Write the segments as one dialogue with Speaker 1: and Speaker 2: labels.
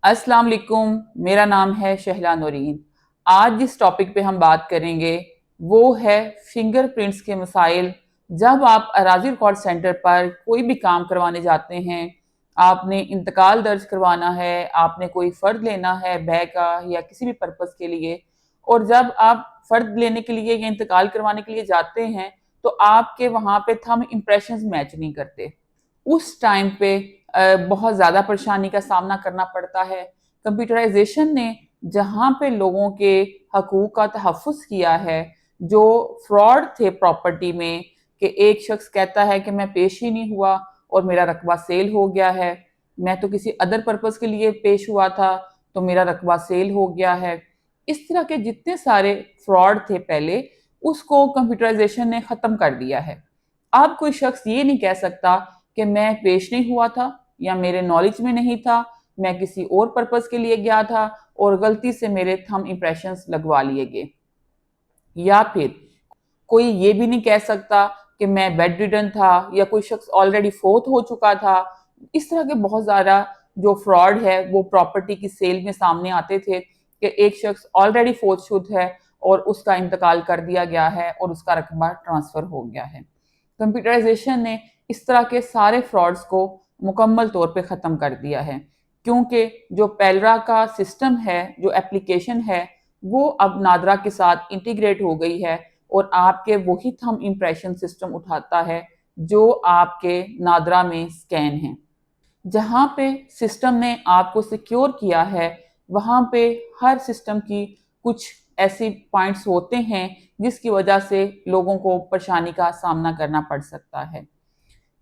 Speaker 1: अस्सलाम वालेकुम, मेरा नाम है शहला नूरीन। आज जिस टॉपिक पे हम बात करेंगे वो है फिंगरप्रिंट्स के मसाइल। जब आप अराजी रिकॉर्ड सेंटर पर कोई भी काम करवाने जाते हैं, आपने इंतकाल दर्ज करवाना है, आपने कोई फ़र्द लेना है बै का या किसी भी पर्पज़ के लिए, और जब आप फ़र्द लेने के लिए या इंतकाल करवाने के लिए जाते हैं तो आपके वहाँ पे थंब इम्प्रेशंस मैच नहीं करते। उस टाइम पे बहुत ज़्यादा परेशानी का सामना करना पड़ता है। कंप्यूटराइज़ेशन ने जहाँ पे लोगों के हकूक़ का तहफ़्फ़ुज़ किया है, जो फ्रॉड थे प्रॉपर्टी में कि एक शख्स कहता है कि मैं पेश ही नहीं हुआ और मेरा रकबा सेल हो गया है, मैं तो किसी अदर पर्पज़ के लिए पेश हुआ था, तो मेरा रकबा सेल हो गया है। इस तरह के जितने सारे फ्रॉड थे पहले, उसको कंप्यूटराइज़ेशन ने ख़त्म कर दिया है। अब कोई शख्स ये नहीं कह सकता कि मैं पेश नहीं हुआ था या मेरे नॉलेज में नहीं था, मैं किसी और पर्पज़ के लिए गया था और गलती से मेरे थंब इम्प्रेशंस लगवा लिए गए। या फिर कोई ये भी नहीं कह सकता कि मैं बेड रिडन था या कोई शख्स ऑलरेडी फोत हो चुका था। इस तरह के बहुत ज़्यादा जो फ्रॉड है वो प्रॉपर्टी की सेल में सामने आते थे कि एक शख्स ऑलरेडी फोत शुदा है और उसका इंतकाल कर दिया गया है और उसका रकबा ट्रांसफ़र हो गया है। कंप्यूटराइजेशन ने इस तरह के सारे फ्रॉड्स को मुकम्मल तौर पे ख़त्म कर दिया है, क्योंकि जो पेलरा का सिस्टम है, जो एप्लीकेशन है, वो अब नादरा के साथ इंटीग्रेट हो गई है और आपके वही थंब इम्प्रेशन सिस्टम उठाता है जो आपके नादरा में स्कैन हैं। जहाँ पे सिस्टम ने आपको सिक्योर किया है, वहाँ पे हर सिस्टम की कुछ ऐसी पॉइंट्स होते हैं जिसकी वजह से लोगों को परेशानी का सामना करना पड़ सकता है।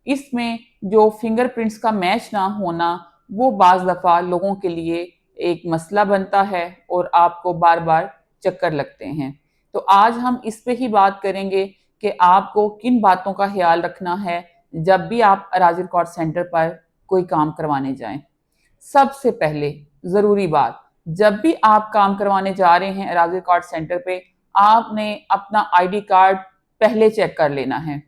Speaker 1: इसमें जो फिंगरप्रिंट्स का मैच ना होना, वो बाज़ दफ़ा लोगों के लिए एक मसला बनता है और आपको बार-बार चक्कर लगते हैं। तो आज हम इस पे ही बात करेंगे कि आपको किन बातों का ख़्याल रखना है जब भी आप अराज़ी रिकॉर्ड सेंटर पर कोई काम करवाने जाएँ। सबसे पहले ज़रूरी बात, जब भी आप काम करवाने जा रहे हैं अराज़ी रिकॉर्ड सेंटर पे, आपने अपना आईडी कार्ड पहले चेक कर लेना है।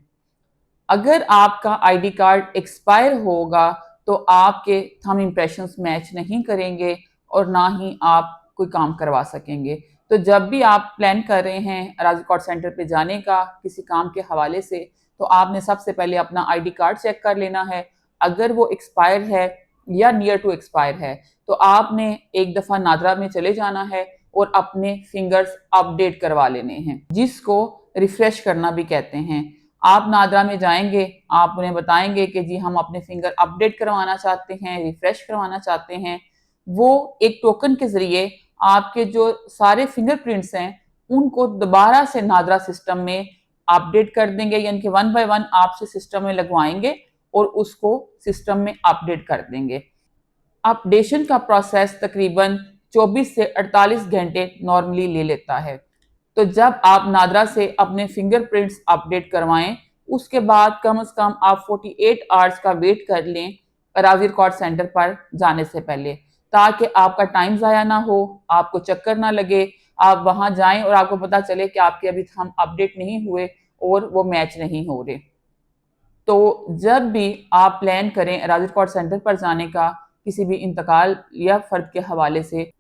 Speaker 1: अगर आपका आईडी कार्ड एक्सपायर होगा तो आपके थंब इम्प्रेशंस मैच नहीं करेंगे और ना ही आप कोई काम करवा सकेंगे। तो जब भी आप प्लान कर रहे हैं अराज़ी रिकॉर्ड सेंटर पे जाने का किसी काम के हवाले से, तो आपने सबसे पहले अपना आईडी कार्ड चेक कर लेना है। अगर वो एक्सपायर है या नियर टू एक्सपायर है, तो आपने एक दफ़ा नादरा में चले जाना है और अपने फिंगर्स अपडेट करवा लेने हैं, जिसको रिफ्रेश करना भी कहते हैं। आप नादरा में जाएंगे, आप उन्हें बताएंगे कि जी हम अपने फिंगर अपडेट करवाना चाहते हैं, रिफ्रेश करवाना चाहते हैं। वो एक टोकन के ज़रिए आपके जो सारे फिंगरप्रिंट्स हैं, उनको दोबारा से नादरा सिस्टम में अपडेट कर देंगे, यानी कि वन बाय वन आपसे सिस्टम में लगवाएंगे और उसको सिस्टम में अपडेट कर देंगे। अपडेशन का प्रोसेस तकरीबन 24 से 48 घंटे नॉर्मली ले लेता है। तो जब आप नादरा से अपने फिंगरप्रिंट्स अपडेट करवाएं, उसके बाद कम से कम आप 48 आवर्स का वेट कर लें अराज़ी रिकॉर्ड सेंटर पर जाने से पहले, ताकि आपका टाइम ज़ाया ना हो, आपको चक्कर ना लगे, आप वहां जाएं और आपको पता चले कि आपके अभी हम अपडेट नहीं हुए और वो मैच नहीं हो रहे। तो जब भी आप प्लान करें अराज़ी रिकॉर्ड सेंटर पर जाने का किसी भी इंतकाल या फ़र्द के हवाले से,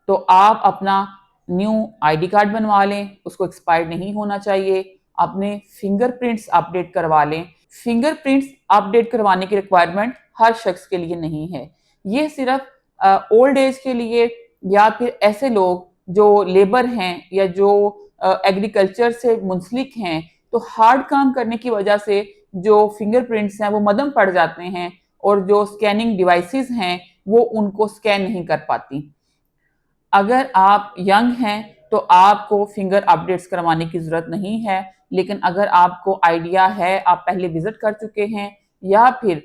Speaker 1: तो आप अपना न्यू आईडी कार्ड बनवा लें, उसको एक्सपायर्ड नहीं होना चाहिए। अपने फिंगरप्रिंट्स अपडेट करवा लें। फिंगरप्रिंट्स अपडेट करवाने की रिक्वायरमेंट हर शख्स के लिए नहीं है। ये सिर्फ ओल्ड एज के लिए या फिर ऐसे लोग जो लेबर हैं या जो एग्रीकल्चर से मुंसलिक हैं, तो हार्ड काम करने की वजह से जो फिंगरप्रिंट्स हैं वो मदम पड़ जाते हैं और जो स्कैनिंग डिवाइसेस हैं वो उनको स्कैन नहीं कर पाती। अगर आप यंग हैं तो आपको फिंगर अपडेट्स करवाने की ज़रूरत नहीं है, लेकिन अगर आपको आइडिया है, आप पहले विज़िट कर चुके हैं या फिर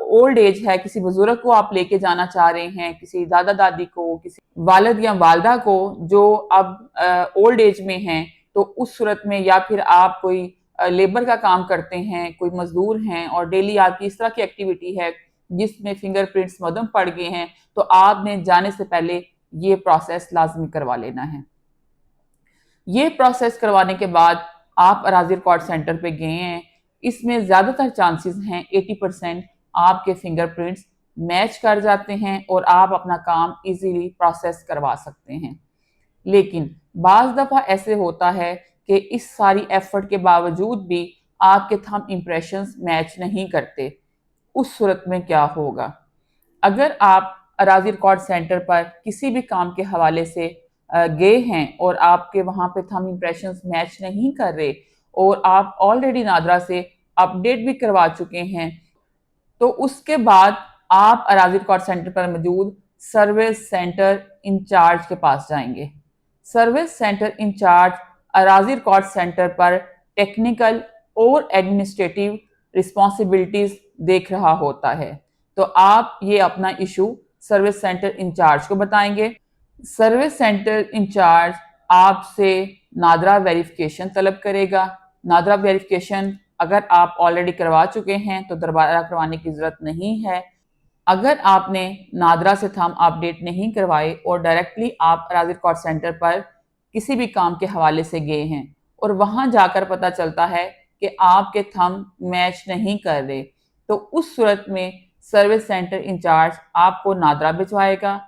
Speaker 1: ओल्ड एज है, किसी बुज़ुर्ग को आप लेके जाना चाह रहे हैं, किसी दादा-दादी को, किसी वालिद या वालिदा को जो अब ओल्ड एज में हैं, तो उस सूरत में या फिर आप कोई लेबर का काम करते हैं, कोई मज़दूर हैं और डेली आपकी इस तरह की एक्टिविटी है जिसमें फिंगरप्रिंट्स मदम पड़ गए हैं, तो आपने जाने से पहले ये प्रोसेस लाज़मी करवा लेना है। ये प्रोसेस करवाने के बाद आप अराज़ी रिकॉर्ड सेंटर पे गए हैं, इसमें ज़्यादातर चांसेस हैं 80% आपके फिंगरप्रिंट्स میچ کر جاتے ہیں اور آپ اپنا کام ایزیلی پروسیس کروا سکتے ہیں۔ لیکن بعض دفعہ ایسے ہوتا ہے کہ اس ساری ایفرٹ کے باوجود بھی آپ کے تھم امپریشنز میچ نہیں کرتے۔ اس صورت میں کیا ہوگا؟ اگر آپ اراضی ریکارڈ سینٹر پر کسی بھی کام کے حوالے سے گئے ہیں اور آپ کے وہاں پہ تھم امپریشنز میچ نہیں کر رہے اور آپ آلریڈی نادرا سے اپڈیٹ بھی کروا چکے ہیں، تو اس کے بعد آپ اراضی ریکارڈ سینٹر پر موجود سروس سینٹر انچارج کے پاس جائیں گے۔ سروس سینٹر انچارج اراضی ریکارڈ سینٹر پر ٹیکنیکل اور ایڈمنسٹریٹو رسپانسبلٹیز دیکھ رہا ہوتا ہے، تو آپ یہ اپنا ایشو سروس سینٹر انچارج کو بتائیں گے۔ سروس سینٹر انچارج آپ سے نادرا ویریفیکیشن طلب کرے گا۔ نادرا ویریفیکیشن اگر آپ آلریڈی کروا چکے ہیں تو دوبارہ کروانے کی ضرورت نہیں ہے۔ اگر آپ نے نادرا سے تھم اپڈیٹ نہیں کروائے اور ڈائریکٹلی آپ اراضی ریکارڈ سینٹر پر کسی بھی کام کے حوالے سے گئے ہیں اور وہاں جا کر پتہ چلتا ہے کہ آپ کے تھم میچ نہیں کر رہے، تو اس صورت میں سروس سینٹر انچارج آپ کو نادرا بھجوائے گا۔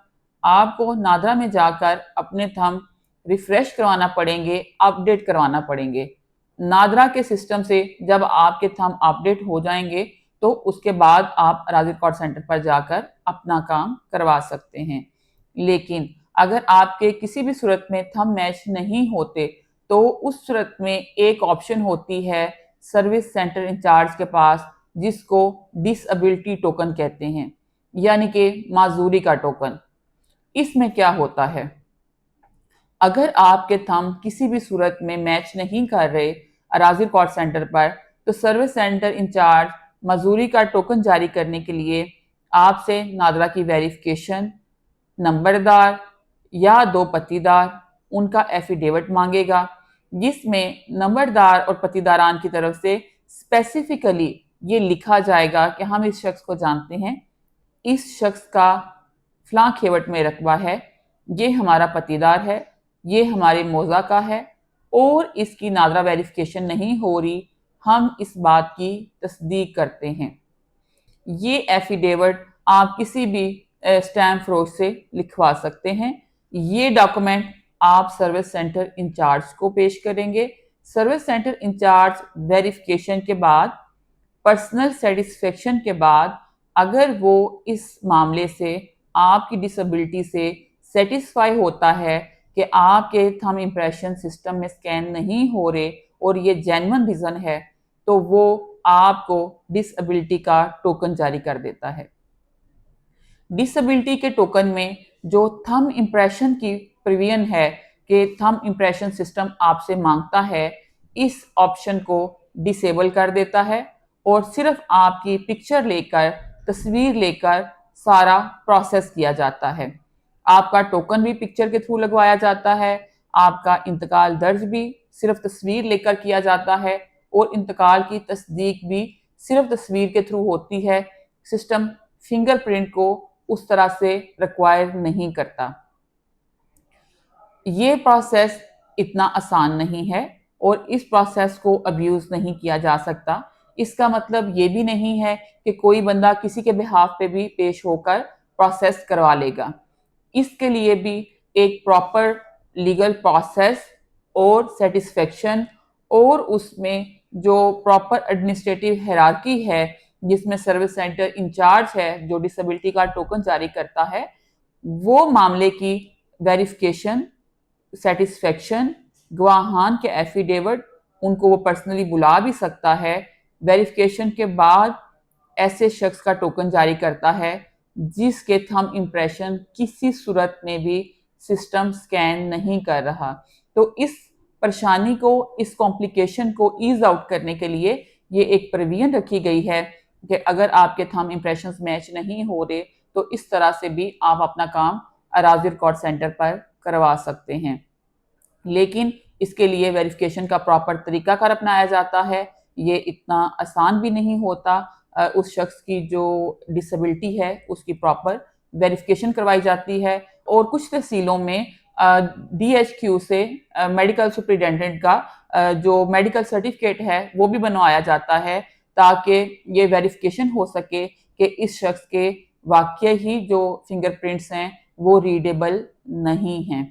Speaker 1: آپ کو نادرا میں جا کر اپنے تھم ریفریش کروانا پڑیں گے، اپڈیٹ کروانا پڑیں گے۔ نادرا کے سسٹم سے جب آپ کے تھم اپڈیٹ ہو جائیں گے تو اس کے بعد آپ اراضی ریکارڈ سینٹر پر جا کر اپنا کام کروا سکتے ہیں۔ لیکن اگر آپ کے کسی بھی صورت میں تھم میچ نہیں ہوتے تو اس صورت میں ایک آپشن ہوتی ہے سروس سینٹر انچارج کے پاس، جس کو ڈس ایبلٹی ٹوکن کہتے ہیں، یعنی کہ معذوری کا ٹوکن۔ اس میں کیا ہوتا ہے؟ اگر آپ کے تھم کسی بھی صورت میں میچ نہیں کر رہے اراضی ریکارڈ سینٹر پر، تو سروس سینٹر انچارج معذوری کا ٹوکن جاری کرنے کے لیے آپ سے نادرا کی ویریفیکیشن، نمبردار یا 2 پتیدار ان کا ایفیڈیوٹ مانگے گا، جس میں نمبردار اور پتیداران کی طرف سے اسپیسیفکلی یہ لکھا جائے گا کہ ہم اس شخص کو جانتے ہیں، اس شخص کا فلاں کھیوٹ میں رقبہ ہے، یہ ہمارا پتیدار ہے، یہ ہمارے موضع کا ہے اور اس کی نادرا ویریفیکیشن نہیں ہو رہی، ہم اس بات کی تصدیق کرتے ہیں۔ یہ ایفیڈیوٹ آپ کسی بھی اسٹیمپ فروش سے لکھوا سکتے ہیں۔ یہ ڈاکومنٹ آپ سروس سینٹر انچارج کو پیش کریں گے۔ سروس سینٹر انچارج ویریفیکیشن کے بعد، پرسنل سیٹسفیکشن کے بعد، اگر وہ اس معاملے سے آپ کی ڈسیبلٹی سے سیٹسفائی ہوتا ہے کہ آپ کے تھم امپریشن سسٹم میں سکین نہیں ہو رہے اور یہ جینون ریزن ہے، تو وہ آپ کو ڈس ایبلٹی کا ٹوکن جاری کر دیتا ہے۔ ڈس ایبلٹی کے ٹوکن میں جو تھم امپریشن کی پروویژن ہے کہ تھم امپریشن سسٹم آپ سے مانگتا ہے، اس آپشن کو ڈسیبل کر دیتا ہے اور صرف آپ کی پکچر لے کر، تصویر لے کر سارا پروسیس کیا جاتا ہے۔ آپ کا ٹوکن بھی پکچر کے تھرو لگوایا جاتا ہے، آپ کا انتقال درج بھی صرف تصویر لے کر کیا جاتا ہے اور انتقال کی تصدیق بھی صرف تصویر کے تھرو ہوتی ہے۔ سسٹم فنگر پرنٹ کو اس طرح سے ریکوائر نہیں کرتا۔ یہ پروسیس اتنا آسان نہیں ہے اور اس پروسیس کو ابیوز نہیں کیا جا سکتا۔ اس کا مطلب یہ بھی نہیں ہے کہ کوئی بندہ کسی کے بہاف پہ بھی پیش ہو کر پروسیس کروا لے گا۔ اس کے لیے بھی ایک پراپر لیگل پروسیس اور سیٹسفیکشن اور اس میں جو پراپر ایڈمنسٹریٹو ہیرارکی ہے، جس میں سروس سینٹر انچارج ہے جو ڈسیبلٹی کا ٹوکن جاری کرتا ہے، وہ معاملے کی ویریفیکیشن، سیٹسفیکشن، گواہان کے ایفیڈیوٹ، ان کو وہ پرسنلی بلا بھی سکتا ہے، ویریفیکیشن کے بعد ایسے شخص کا ٹوکن جاری کرتا ہے جس کے تھم امپریشن کسی صورت میں بھی سسٹم سکین نہیں کر رہا۔ تو اس پریشانی کو، اس کمپلیکیشن کو ایز آؤٹ کرنے کے لیے یہ ایک پروویژن رکھی گئی ہے کہ اگر آپ کے تھم امپریشنز میچ نہیں ہو رہے تو اس طرح سے بھی آپ اپنا کام اراضی ریکارڈ سینٹر پر کروا سکتے ہیں۔ لیکن اس کے لیے ویریفیکیشن کا پراپر طریقہ کار اپنایا جاتا ہے۔ یہ اتنا آسان بھی نہیں ہوتا۔ اس شخص کی جو ڈسیبلٹی ہے اس کی پراپر ویریفیکیشن کروائی جاتی ہے اور کچھ تحصیلوں میں ڈی ایچ کیو سے میڈیکل سپرنٹینڈنٹ کا جو میڈیکل سرٹیفکیٹ ہے وہ بھی بنوایا جاتا ہے تاکہ یہ ویریفیکیشن ہو سکے کہ اس شخص کے واقعی ہی جو فنگر پرنٹس ہیں وہ ریڈیبل نہیں ہیں۔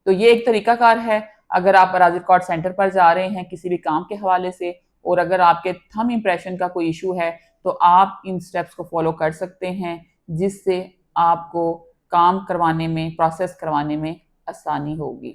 Speaker 1: تو یہ ایک طریقہ کار ہے، اگر آپ اراضی ریکارڈ سینٹر پر جا رہے ہیں کسی بھی کام کے حوالے سے، اور اگر آپ کے تھم امپریشن کا کوئی ایشو ہے تو آپ ان سٹیپس کو فالو کر سکتے ہیں، جس سے آپ کو کام کروانے میں، پروسیس کروانے میں آسانی ہوگی۔